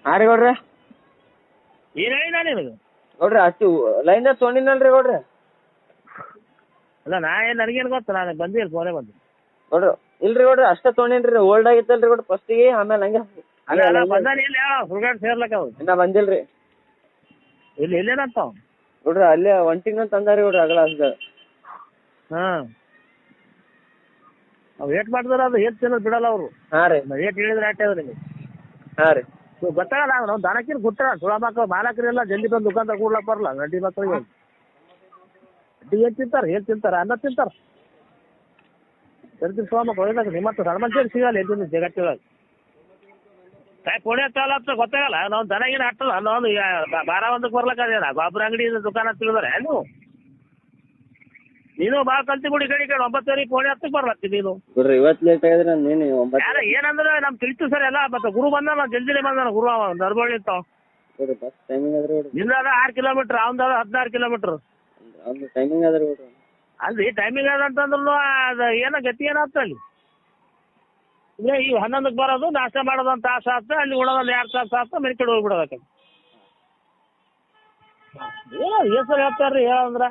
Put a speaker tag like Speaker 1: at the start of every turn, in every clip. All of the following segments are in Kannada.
Speaker 1: ಹಾಂ ರೀ ಗೌಡ್ರ
Speaker 2: ಏನು ಹೇಳಿ ನಾನು ನಿನಗೆ
Speaker 1: ಗೌಡ್ರ ಅಷ್ಟು ಲೈನ್ದಾಗ ತೊಗೊಂಡಿನಲ್ರಿ ಗೌಡ್ರ.
Speaker 2: ಅಲ್ಲ ನನಗೇನು ಗೊತ್ತು, ನಾನು ಬಂದಿಲ್ಲ ಫೋನೇ ಬಂದು.
Speaker 1: ಗೌಡ್ರ ಇಲ್ರಿ ಗೌಡ್ರ ಅಷ್ಟೇ ತೊಗೊಂಡಿನ್ರಿ, ಓಲ್ಡ್ ಆಗಿತ್ತಲ್ರಿ ಗೌಡ್ರ ಫಸ್ಟಿಗೆ, ಆಮೇಲೆ ಹಂಗೆ
Speaker 2: ಅಲ್ಲ ಬಂದಾನ ಇಲ್ಲ ಹುಡುಗಾಡ್ ಸೇರ್ಲಕ್ಕ ಅವ್ರು
Speaker 1: ಇನ್ನ ಬಂದಿಲ್ರಿ.
Speaker 2: ಇಲ್ಲಿ ಇಲ್ಲೇನಂತ
Speaker 1: ಗೌಡ್ರ ಅಲ್ಲೇ ಒಂಟಿಂಗ್ ತಂದಾರಿ ಗೌಡ್ರ ಅಗಲ ಅಷ್ಟ.
Speaker 2: ಹಾಂ ಅವು ಏಟ್ ಮಾಡಿದ್ರ ಅದು ಏಟ್ ತಿನ್ನೋದು ಬಿಡಲ್ಲ ಅವರು.
Speaker 1: ಹಾಂ ರೀ
Speaker 2: ಏಟ್ ಹೇಳಿದ್ರೆ ಆಟೆ ಅದ ನಿಮಗೆ.
Speaker 1: ಹಾಂ ರೀ
Speaker 2: ಗೊತ್ತಾಗಲ್ಲ ನಾವು ದನಕ್ಕಿನ ಗುಟ್ಟ ಸುಳ ಮಕ್ಕಳು ಮಾಲಕರೆಲ್ಲ ಜಲ್ದಿ ಬಂದು ದುಕಾನ್ದಾಗ ಕೂಡ್ಲಕ್ಕೆ ಬರಲ್ಲ. ಗಡ್ಡಿ ಮಕ್ಕಳಿಗೆ ಗಡ್ಡಿ ಏನು ತಿಂತಾರೆ, ಏನು ತಿಂತಾರೆ, ಅನ್ನ ತಿಂತಾರೆ. ಸರಿ ಸುಳ ಮಕ್ಕಳು ಒಯ್ದಾಗ ನಿಮ್ಮತ್ತ ಸಣ್ಣ ಮನುಷ್ಯರು ಸಿಗಲ್ಲ ಎದ್ದು ಜಗತ್ತಿವಾಗ. ಪುಣೆ ಕಾಲ ಅಂತ ಗೊತ್ತಾಗಲ್ಲ. ನಾವು ದನಗಿನ ಹಟ್ಟಲ್ಲ, ನಾವು 12-1 ಬರ್ಲಕ್ಕದೇನ ಗೊಬ್ಬರ ಅಂಗಡಿ ದುಕಾನ ತಿಳಿದಾರೆ ನೀನು ಭಾಳ ಕಲ್ತಿ ಬಿಡಿ ಕಡೆ 9 ಪೋಣೆ 10 ಬರ್ಲತ್ತಿ ನೀನು.
Speaker 1: ಗೌಡ್ರ ಇವತ್ತು ಲೇಟ್ ಆಗಿದ್ರೆ ನೀನು 9
Speaker 2: ಯಾರ ಏನಂದ್ರೆ ನಮ್ಗೆ ತಿಳಿತು ಸರ್ ಎಲ್ಲ. ಮತ್ತೆ ಗುರು ಬಂದಾನ ಜಲ್ದಿನೇ ಬಂದಾನ ಗುರು, ಅವ ನರ್ಬಳ್ಳಿ ಇರ್ತಾವ.
Speaker 1: ಬಸ್ ಟೈಮಿಂಗ್ ಅದ್ರಿ ಗೌಡ್ರ,
Speaker 2: ನಿಂದಾದ 6 ಕಿಲೋಮೀಟ್ರ್, ಅವಂದಾದ 16 ಕಿಲೋಮೀಟ್ರ್.
Speaker 1: ಅವ್ನು ಟೈಮಿಂಗ್ ಅದ್ರಿ ಗೌಡ್ರ.
Speaker 2: ಅಲ್ರಿ ಟೈಮಿಂಗ್ ಅದಂತಂದ್ರೂ ಅದು ಏನೋ ಗತಿ ಏನಾಗ್ತ ಅಲ್ಲಿ. ಇಲ್ಲ ಈಗ 11ಕ್ಕೆ ಬರೋದು, ನಾಷ್ಟ ಮಾಡೋದು ಒಂದು ತಾಸು ಆಗ್ತದೆ, ಅಲ್ಲಿ ಉಳೋದಲ್ಲಿ 2 ತಾಸು ಆಗ್ತದೆ, ಮನೆ ಕಡೆ ಹೋಗ್ಬಿಡೋದಕ್ಕೆ. ಏನೋ ಹೆಸರು ಹೇಳ್ತಾರ್ರಿ ಹೇಳಂದ್ರೆ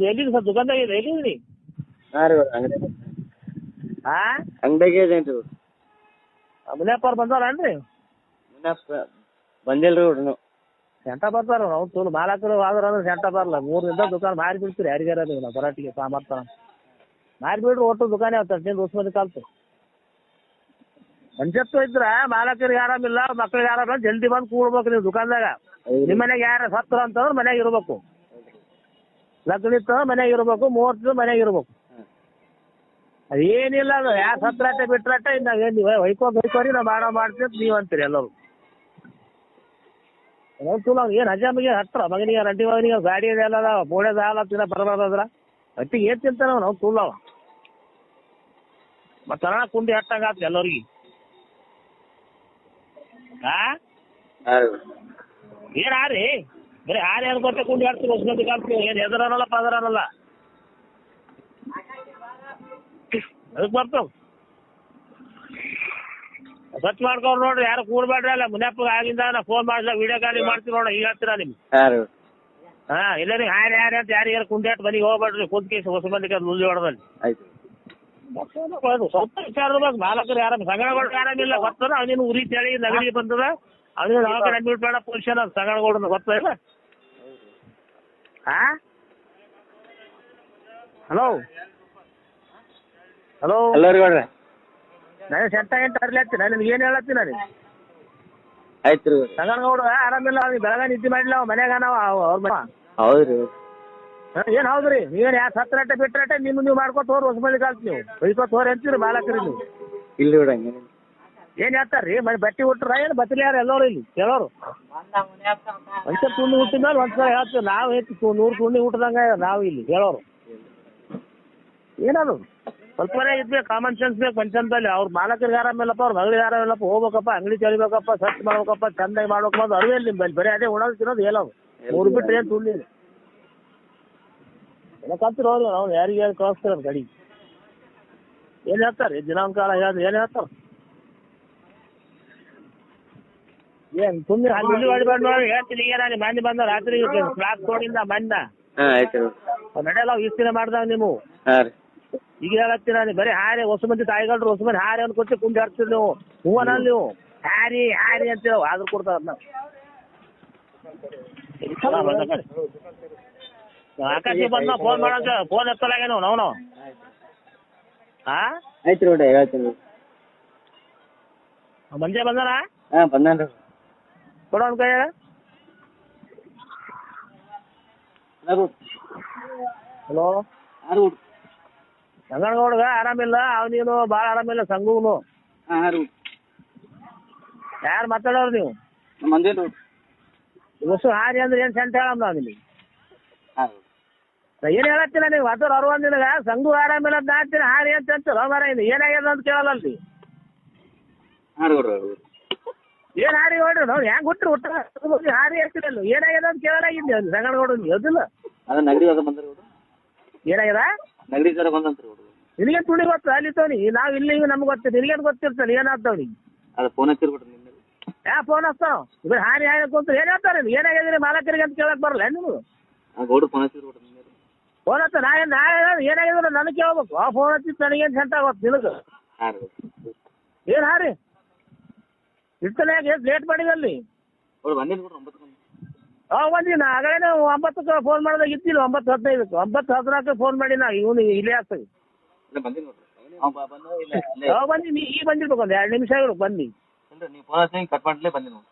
Speaker 2: ಎಲ್ಲಿಗೆ ಸರ್ ದುಕಾನ್ದಾಗ ಇದೆ ಎಲ್ಲಿದ್ರಿ?
Speaker 1: ಹಾಂ ರೀ ಗೌಡ್ರ ಅಂಗಡಿ
Speaker 2: ಹಾಂ
Speaker 1: ಅಂಗಡಿಗೆ ಇದೇನು ರೀ ಗೌಡ್ರ.
Speaker 2: ಮುನಿಯಪ್ಪವ್ರು ಬಂದಾರೇನ್ರಿ?
Speaker 1: ಬಂದಿಲ್ರಿ ಗೌಡ್ರ ನೀವು.
Speaker 2: ಸೆಂಟ ಬರ್ತಾರ ನಾವು ತುಳು ಮಾಲಕರು ಆದ್ರೆ ಅಂದ್ರೆ ಸೆಂಟ ಬರಲ್ಲ. 3 ದಿನದ ದುಕಾನ್ ಮಾರಿ ಬಿಡ್ತೀರಿ ಯಾರಿಗಾರ ನೀವು. ನಾವು ಬರಾಟಿಗೆ ಸಾಮರ್ಥ್ಯ ಮಾರಿ ಬಿಡ್ರಿ, ಒಟ್ಟು ದುಕಾನೇ ಆಗ್ತದೆ ನಿಂದು ಉಸ್ಮದಿ ಕಾಲ್ತು. ಮನುಷ್ಯತ್ವ ಇದ್ರ ಮಾಲಕರಿಗೆ ಆರಾಮಿಲ್ಲ, ಮಕ್ಳಿಗೆ ಆರಾಮಿಲ್ಲ, ಜಲ್ದಿ ಬಂದು ಕೂಡ್ಬೇಕು ನೀವು ದುಕಾನ್ದಾಗ. ನಿಮ್ಮ ಮನೆಗೆ ಯಾರು ಸತ್ರ ಅಂತಂದ್ರೆ ಮನ್ಯಾಗ ಇರ್ಬೇಕು, ಲಗ್ನ ಇತ್ತು ಮನ್ಯಾಗ ಇರ್ಬೇಕು, ಮುಹೂರ್ತ ಮನ್ಯಾಗ ಇರ್ಬೇಕು. ಅದೇನಿಲ್ಲ ಅದು ಯಾರು ಸತ್ರಾಟೆ ಬಿಟ್ರಾಟೆ ಇನ್ನಾಗ ನೀವು ಹೊಯ್ಕೋರಿ ನಾವು ಮಾಡ್ತೀವಿ ನೀವು ಅಂತೀರಿ ಎಲ್ಲರೂ. ಚಲೋ ಏನು ಹಜಾಮಿಗೆ ಹತ್ರ ಮಗನಿಗೆ ರಂಟಿ ಮಗನಿಗೆ ಗಾಡಿ ಎಲ್ಲ ಬೋಡೆದ ಹಾಲ ತಿನ್ನ ಬರಬಾರ್ದ್ರ ಹಟ್ಟಿಗೆ ಏನು ತಿಂತಾನ ನಾವು ತುಳ್ಳವ. ಮತ್ತೆ ಅಣ್ಣ ಕುಂಡಿ ಹಟ್ಟಂಗೆ ಆತ ಎಲ್ಲರಿಗೆ. ಹಾಂ ಏನು ಹಾರಿ ಬರೀ ಹಾರಿ ಅನ್ಕೊಟ್ಟೆ ಕುಂಡಿ ಹಾಡ್ತೀವಿ ಹೊಸ್ಮಂದಿ ಕಾಲ್ತೀವಿ. ಏನು ಎದರನಲ್ಲ ಪದರನಲ್ಲ ಅದಕ್ಕೆ ಬರ್ತಾವ. ಸ್ವಚ್ಛ ಮಾಡ್ಕೊಂಡು ನೋಡ್ರಿ, ಯಾರು ಕೂಡ್ಬೇಡ್ರಿ. ಅಲ್ಲ ಮುನಿಯಪ್ಪಗೆ ಆಗಿಂದ ನಾ ಫೋನ್ ಮಾಡಿಲ್ಲ, ವಿಡಿಯೋ ಕಾಲಿಂಗ್ ಮಾಡ್ತೀವಿ ನೋಡ. ಈಗ ಹೇಳ್ತೀರಾ ನಿಮ್ಗೆ? ಹಾಂ ಇಲ್ಲ ರೀ ಹಾರಿ ಅಂತ ಯಾರು ಕುಂದಾಟ ಮನೆಗೆ ಹೋಗ್ಬೇಡ್ರಿ. ಕುಂತ್ಕೇಸಿ ಹೊಸ ಮಂದಿಗೆ ಅದು ಮುಳ್ಳಿ ಹೊಡೆದಲ್ಲಿ ಸ್ವಲ್ಪ ವಿಚಾರದಾಗ ಮಾಲಕರು ಯಾರು ಸಂಗಡಗೌಡ್ರು ಆರಾಮಿಲ್ಲ ಗೊತ್ತದ. ಅವನಿನ ಉರಿ ತಳಿ ನಗಡಿಗೆ ಬಂದದ, ಅವನಿಗೆ ದವಾಖಾನೆ ಅಡ್ಮಿಟ್ ಬೇಡ ಪೊಸಿಷನ್ ಅದು ಸಂಗಡಗೌಡನ ಗೊತ್ತಿಲ್ಲ. ಹಾಂ ಹಲೋ ಹಲೋ
Speaker 1: ಹಲೋ ರೀ ಗೌಡ್ರ.
Speaker 2: ನಾನು ಸೆಂಟ ಅರ್ಲತ್ತೀನಿ, ನಿನ್ಗೆ ಏನು ಹೇಳತ್ತೀನಿ ನಾನು?
Speaker 1: ಆಯ್ತು ರೀ
Speaker 2: ಸಂಗನಗೌಡ ಆರಾಮಿಲ್ಲ, ಅವ್ನಿಗೆ ಬೆಳಗ್ಗೆ ನಿದ್ದೆ ಮಾಡಿಲ್ಲ, ಅವ ಮನ್ಯಾಗ ನಾವು ಅವ್ರ
Speaker 1: ಹೌದು ರೀ.
Speaker 2: ಏನು ಹೌದು ರೀ, ನೀವೇನು ಯಾರು ಸತ್ತರಾಟೆ ಬಿಟ್ರಾಟೆ ನೀವು ಮಾಡ್ಕೊತ ಹೋರಿ ಹೊಸ ಮಂದಿ ಕಾಲ್ತು ನೀವು ಬೈಕೋತ ಹೋರಿ ಅಂತೀರಿ ಮಾಲಕರಿ ನೀವು.
Speaker 1: ಇಲ್ಲಿ ಬಿಡ
Speaker 2: ಏನು ಹೇಳ್ತಾರೆ ರೀ ಮನೆ ಬಟ್ಟೆ ಹುಟ್ರ ಏನು ಬತ್ತಲಿ ಯಾರು ಎಲ್ಲರೂ ಇಲ್ಲಿ ಕೇಳೋರು. ಒಂದ್ಸಲ ತುಂಡಿ ಹುಟ್ಟಿದ ಮೇಲೆ ಒಂದ್ಸಲ ಹೇಳ್ತೀವಿ ನಾವು, ಹೆಚ್ಚು 100 ತುಂಡಿ ಹುಟ್ಟಿದಂಗೆ ನಾವು ಇಲ್ಲಿ ಹೇಳೋರು. ಏನದು ಸ್ವಲ್ಪನೇ ಇದ್ಬೇಕು, ಕಾಮನ್ ಸೆನ್ಸ್ ಬೇಕು ಮನುಷ್ಯನಲ್ಲಿ. ಅವ್ರ ಮಾಲಕರಿಗೆ ಆರಾಮಿಲ್ಲಪ್ಪ, ಅವ್ರ ಮಗಳಿಗೆ ಆರಾಮಿಲ್ಲಪ್ಪ, ಹೋಗ್ಬೇಕಪ್ಪ ಅಂಗಡಿ ಚಳಿಬೇಕಪ್ಪ, ಸ್ವಚ್ಛ ಮಾಡ್ಬೇಕಪ್ಪ, ಚಂದಾಗಿ ಮಾಡ್ಬೇಕಪ್ಪ, ಅದು ಅರಿವಿಲ್ಲ ನಿಮ್ಮಲ್ಲಿ. ಬರೀ ಅದೇ ಉಣೋದು ತಿನ್ನೋದು ಹೇಳೋದು 3 ಬಿಟ್ಟರೆ ಏನು ತುಂಡಿ ಎಲ್ಲ ಕಲ್ತಿರ ಅವ್ರು. ನಾವು ಯಾರಿಗೆ ಯಾರು ಕಳಿಸ್ತೀರ ಗಡಿ ಏನು ಹೇಳ್ತಾರೆ ದಿನಾಂಕಾಲ ಏನು ಹೇಳ್ತಾರೆ? ಏನು ಸುಮ್ಮನೆ ಅಲ್ಲಿ ಇಲ್ಲಿ ಹೊಡಿಬೇಡ ನೋಡಿ ಹೇಳ್ತೀನಿ. ಈಗ ನಾನು ಮಂದಿ ಬಂದ ರಾತ್ರಿ ಫ್ಲಾಟ್ ತೋಡಿಂದ ಮಂದ ನಡೆಯಲ್ಲ ಇಷ್ಟಿನ ಮಾಡ್ದಾಗ ನೀವು. ಈಗ ಹೇಳತ್ತೀನಿ ನಾನು ಬರೀ ಹಾರಿ ಹೊಸ ಮಂದಿ ತಾಯಿಗಳ್ರು ಹೊಸ ಮಂದಿ ಹಾರಿ ಅನ್ಕೊಟ್ಟು ಕುಂಡಿ ಹಾಡ್ತೀರಿ ನೀವು. ಹೂವನಲ್ಲಿ ನೀವು ಹಾರಿ ಹಾರಿ ಅಂತೇಳಿ ಆದ್ರೂ ಕೊಡ್ತಾರ ಅದನ್ನ. ಆಕಾಶಿಗೆ ಬಂದ ಫೋನ್ ಮಾಡೋಂತ ಫೋನ್ ಎತ್ತಲಾಗೇನು ನಾವು. ಹಾಂ
Speaker 1: ಆಯ್ತು ನೋಡಿ ಹೇಳ್ತೀನಿ.
Speaker 2: ಮಂಜೆ ಬಂದಾನ?
Speaker 1: ಹಾಂ ಬಂದಾನ ರೀ.
Speaker 2: ಕೊಡೋ ಒಂದು ಕೈಯಾಗ. ಹಲೋ ಸಂಗನಗೌಡಗ ಆರಾಮಿಲ್ಲ, ಅವನಿಗೂ ಭಾಳ ಆರಾಮಿಲ್ಲ, ಸಂಘನು. ಯಾರು ಮಾತಾಡೋರು ನೀವು? ಹೊಸ ಹಾರಿ ಅಂದ್ರೆ ಏನು ಸೆಂಟ್ ಹೇಳಮ್ಮ ನಾವು ನಿಮಗೆ. ಏನು ಹೇಳತ್ತೀನ ನೀವು ಅದರ ನಿನಗ ಸಂಘು ಆರಾಮಿಲ್ಲ ಅಂತ ಹಾಕ್ತೀನಿ ಹಾರಿ ಅಂತ ಅಂತೀರ ಮರ. ಇದು ಏನಾಗ್ಯದ ಅಂತ ಕೇಳಲ್ಲ. ಏನು ಹಾರಿ ಹೊಡ್ರಿ ನಾವು ಹೆಂಗೆ ಹುಟ್ಟ್ರಿ ಹುಟ್ಟ ಹಾರಿ ಹಾಕ್ತಿರಲ್ಲ. ಏನಾಗ್ಯದ ಅಂತ ಕೇಳಲಾಗಿದ್ದೆ ಅದು ಸಂಗನಗೌಡ ಅದಿಲ್ಲ ಏನಾಗ್ಯದ ನಿನಗೆ ತುಳಿ ಗೊತ್ತ ಅಲ್ಲಿ ತವನಿ. ನಾವು ಇಲ್ಲಿ ನಮ್ಗೆ ಗೊತ್ತಿಲ್ಲ, ನಿನಗೇನು ಗೊತ್ತಿರ್ತಲ್ಲ ಏನಾಗ್ತಾವ ನೀ. ಯಾ ಫೋನ್ ಹಚ್ತಾವ ಇವ್ರು ಹಾನಿ ಹಾನಿ ಕುಂತ ಏನ್ ಹೇಳ್ತಾರೆ ಏನಾಗಿದ್ರಿ ಮಾಲಕರಿಗೆ ಅಂತ ಕೇಳಕ್ ಬರಲ್ಲ ನಿಮ್ಗೆ
Speaker 3: ಗೌಡ್ರು ಫೋನ್ ಹಚ್ಚಿದ್ರು ಕೊಡ್ರಿ ನಿಮ್ಗೆ.
Speaker 2: ಫೋನ್ ಹಚ್ಚ ನಾ ಏನಾಗಿದ್ರೆ ನನಗೆ ಕೇಳ್ಬೇಕು ಆ ಫೋನ್ ಹಚ್ಚಿತ್ತು ನನಗೇನು ಸೆಂಟ್ ಆಗುತ್ತೆ ನಿನಗೆ
Speaker 3: ಹಾಂ ರೀ
Speaker 2: ಏನು ಹಾಂ ರೀ ಇಷ್ಟನೇ ಎಷ್ಟು ಲೇಟ್ ಮಾಡಿದಲ್ಲಿ
Speaker 3: ಗೌಡ್ರು ಬಂದಿಲ್ಲ ಕೊಡ್ರಿ 9 ಮಂದಿ.
Speaker 2: ಬಂದಿನ ಆಗಲೇ 9ಕ್ಕೆ ಫೋನ್ ಮಾಡಿದಾಗ ಇದ್ದಿಲ್ಲ 9:15 9:14 ಫೋನ್ ಮಾಡಿ ನಾ ಇವನು ಇಲ್ಲೇ ಆಗ್ತದೆ
Speaker 3: ಇಲ್ಲ ಬಂದಿಲ್ಲ ನೋಡ್ರಿ ಅವ್ನು ಬಂದ ಇಲ್ಲ ಇಲ್ಲೇ
Speaker 2: ಯಾವಾಗ ಬಂದು ಈಗ ಬಂದಿರ್ಬೇಕು ಒಂದು 2 ನಿಮಿಷ ಆಗಿರು ಬಂದು
Speaker 3: ಇಲ್ರಿ ನೀವು ಫೋನ್ ಹಚ್ಚಿ ಕಟ್ ಮಾಡ್ಲೇ ಬಂದಿ ನೋಡಿ.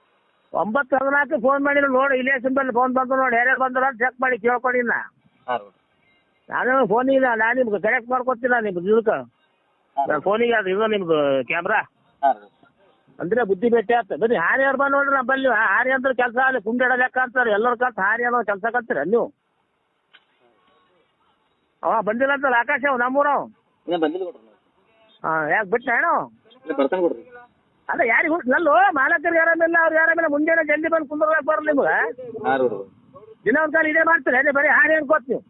Speaker 2: 9:14 ಫೋನ್ ಮಾಡಿ ನೋಡಿ ಇಲ್ಲೇ ಸಿಂಬಲ್ ಫೋನ್ ಬಂದು ನೋಡಿ ಯಾರ್ಯಾರು ಬಂದ್ರ ಅಂತ ಚೆಕ್ ಮಾಡಿ ಕೇಳ್ಕೊಡಿ ನಾ
Speaker 3: ಹಾಂ ರೀ
Speaker 2: ನಾನು ಫೋನ್ ಇಲ್ಲ ನಾನು ನಿಮ್ಗೆ ಕರೆಕ್ಟ್ ಮಾಡ್ಕೊತೀನಿ ನಿಮ್ಗೆ ಇದಕ್ಕೆ ನನ್ನ ಫೋನಿಗೆ ಅದು ಇದು ನಿಮ್ದು ಕ್ಯಾಮ್ರಾ
Speaker 3: ಹಾಂ ರೀ
Speaker 2: ಅಂದ್ರೆ ಬುದ್ಧಿ ಭೇಟಿ ಆಗ್ತದೆ ಬನ್ನಿ ಹಾರಿ ಅವ್ರು ಬಂದು ನೋಡ್ರಿ ನಮ್ಮಲ್ಲಿ ಹಾರಿ ಅಂದ್ರೆ ಕೆಲಸ ಅಲ್ಲಿ ಕುಂಡಾಡ ಲೆಕ್ಕ ಅಂತಾರೆ ಎಲ್ಲರ ಕಲ್ತು ಹಾರಿ ಅನ್ನೋ ಕೆಲಸ ಕಲ್ತೀರ ನೀವು ಬಂದಿಲ್ಲ ಅಂತಲ್ಲ ಆಕಾಶ ಅವ್ ನಮ್ಮೂರವ್
Speaker 3: ಇನ್ನೂ ಬಂದಿಲ್ಲ ಕೊಡ್ರಿ ನಾವು.
Speaker 2: ಹಾಂ ಯಾಕೆ ಬಿಟ್ಟು ಹೇಳೋ
Speaker 3: ಇಲ್ಲ ಬರ್ತಾನೆ ಕೊಡ್ರಿ.
Speaker 2: ಅಲ್ಲ ಯಾರಿಗೆ ನಲ್ಲು ಮಾಲಕರಿಗೆ ಆರಾಮಿಲ್ಲ ಅವ್ರಿಗೆ ಆರಾಮಿಲ್ಲ ಮುಂಜಾನೆ ಜಲ್ದಿ ಬಂದು ಕುಂದ್ರಕ್ಕೆ ಬರಲ್ಲ ನಿಮ್ಗೆ
Speaker 3: ಹಾಂ ರೀ
Speaker 2: ದಿನ ಒಂದು ಕಾಲ ಇದೇ ಮಾಡ್ತೀರಿ ಅದೇ ಬರೀ ಹಾರಿ ಅನ್ಕೋತ ನೀವು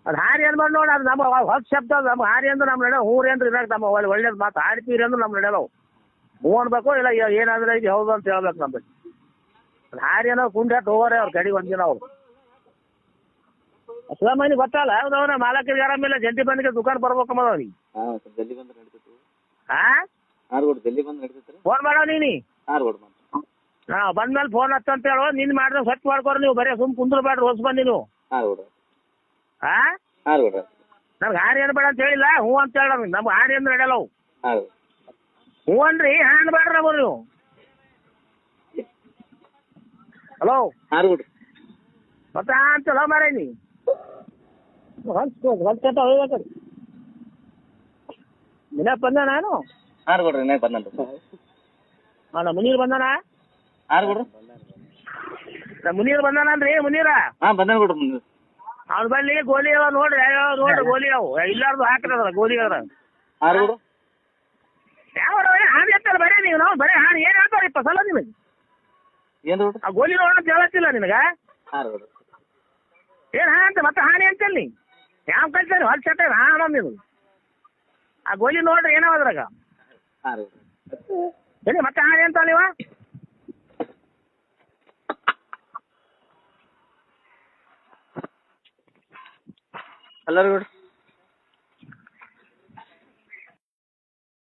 Speaker 2: ಅದು ಹಾರಿ ಅನ್ಬಾರ್ದು ನೋಡಿ ಅದು ನಮ್ಮ ಹೊಸ ಶಬ್ದ ಅದು ನಮ್ಮ ಹಾರಿ ಅಂದ್ರೆ ನಮ್ಮ ನಡೆಯೋ ಹೂರಿ ಅಂದ್ರೆ ಇದಾಗ ನಮ್ಮ ಒಳ್ಳೇದು ಮಾತು ಹಾಡ್ತೀರಿ ಅಂದ್ರೆ ನಮ್ಮ ನಡೆಯಲ್ಲ ಹೂ ಅನ್ಬೇಕು ಇಲ್ಲ ಏನಾದ್ರೆ ಇದು ಹೌದು ಅಂತ ಹೇಳ್ಬೇಕು ನಮ್ಮಲ್ಲಿ ಅದು ಹಾರಿ ಅನ್ನೋ ಕುಂಡಾಟ ಹೋಗೋರೆ ಅವ್ರ ಕಡೆಗೆ ಒಂದಿನ ಅವ್ರು ಅಸ್ಲಾಮನಿ ಗೊತ್ತಲ್ಲ ಹೌದವ್ನ ಮಾಲಕರಿಗೆ ಆರಾಮಿಲ್ಲ ಜಲ್ದಿ ಬಂದಿಗೆ ದುಕಾನ್ ಬರ್ಬೇಕು ಅನ್ನೋದು ಅವ್ನಿಗೆ
Speaker 3: ಹಾಂ ಸ್ವಲ್ಪ ಜಲ್ದಿ ಬಂದ್ರೆ ನಡೀತೈತಿ.
Speaker 2: ಹಾಂ
Speaker 3: ಹಾಂ ಕೊಡ್ರಿ ಜಲ್ದಿ ಬಂದ್ರೆ ನಡೀತೈತೆ ರೀ.
Speaker 2: ಫೋನ್ ಮಾಡೋ ನೀನು
Speaker 3: ಹಾಂ ಕೊಡ್ರಿ ಮಾಡಿ.
Speaker 2: ಹಾಂ ಬಂದ್ಮೇಲೆ ಫೋನ್ ಹಚ್ಚಂತ ಹೇಳೋ ನಿನ್ನ ಮಾಡಿದ್ರೆ ಸ್ವಚ್ಛ ಮಾಡ್ಕೊರಿ ನೀವು ಬರೀ ಸುಮ್ ಕುಂದ್ರಬೇಡ್ರಿ ಹೊಸ ಬಂದಿ ನೀವು
Speaker 3: ಹಾಂ ಕೊಡ್ರಿ
Speaker 2: ಹಾಂ
Speaker 3: ಹಾಂ ಕೊಡ್ರಿ
Speaker 2: ನಮ್ಗೆ ಹಾರಿ ಅನ್ಬೇಡ ಅಂತ ಹೇಳಿಲ್ಲ ಹ್ಞೂ ಅಂತ ಹೇಳ ನಮ್ಗೆ ಹಾರಿ ಅಂದ್ರೆ ನಡೆಯಲ್ಲ ಅವು
Speaker 3: ಹಾಂ ರೀ
Speaker 2: ಹ್ಞೂ ಅನ್ರಿ ಹಾಂ ಅನ್ಬೇಡ್ರಿ ನಾವು ನೀವು ಹಲೋ
Speaker 3: ಹಾಂ ಕೊಡ್ರಿ
Speaker 2: ಮತ್ತೆ ಹಾಂ ಅಂತಲ್ಲ ಮಾರೇ ನೀ ಹೊಲ್ಸ್ಕೊಂತ ಹೋಗ್ಬೇಕ್ರಿ ದಿನ ಬಂದ ನಾನು
Speaker 3: ಹಾಂ ಕೊಡ್ರಿ ಇನ್ನೇ ಬಂದನ್ರಿ.
Speaker 2: ನಮ್ಮ ಮುನೀರ್ ಬಂದಾನ
Speaker 3: ಹಾಂ ಕೊಡ್ರಿ
Speaker 2: ನಮ್ಮ ಮುನೀರ್ ಬಂದಾನನ್ರಿ ಮುನೀರ
Speaker 3: ಹಾಂ ಬಂದಾನ ಕೊಡ್ರಿ ಮುಂದೆ.
Speaker 2: ಅವ್ನ ಬಲ್ಲಿ ಗೋಲಿ ಅವ ನೋಡ್ರಿ ಯಾವ ನೋಡ್ರಿ ಗೋಲಿ ಅವು ಇಲ್ಲಾರ್ದು ಹಾಕಿದ್ರ ಗೋಲಿ ಅದ್ರ
Speaker 3: ಹಾಂ ಕೊಡ್ರಿ
Speaker 2: ಯಾವ ಹಾನಿ ಅಂತಲ್ಲ ಬರೀ ನೀವು ನಾವು ಬರೀ ಹಾನಿ ಏನು ಹೇಳ್ತಾರೆ ಇಪ್ಪ ಸಲ ನಿಮಗೆ
Speaker 3: ಏನು ಕೊಡ್ರಿ
Speaker 2: ಆ ಗೋಲಿ ನೋಡೋಣ ಹೇಳತ್ತಿಲ್ಲ ನಿನಗ
Speaker 3: ಹಾಂ ಕೊಡ್ರಿ
Speaker 2: ಏನು ಹಾಂ ಅಂತ ಮತ್ತೆ ಹಾನಿ ಅಂತಲ್ಲಿ ಯಾವ ಕಲ್ತಾನೆ ಹೊಲ್ ಚಟ್ಟ ಹಾಂ ಅನ್ನೋದು ನೀವು ಆ ಗೋಲಿ ನೋಡ್ರಿ ಏನೋ ಅದ್ರಾಗ
Speaker 3: ಹಾಂ ರೀ
Speaker 2: ಏನಿ ಮತ್ತೆ ಹಾನಿ ಅಂತ ನೀವ
Speaker 3: ಅಲ್ಲ ರೀ ಕೊಡ್ರಿ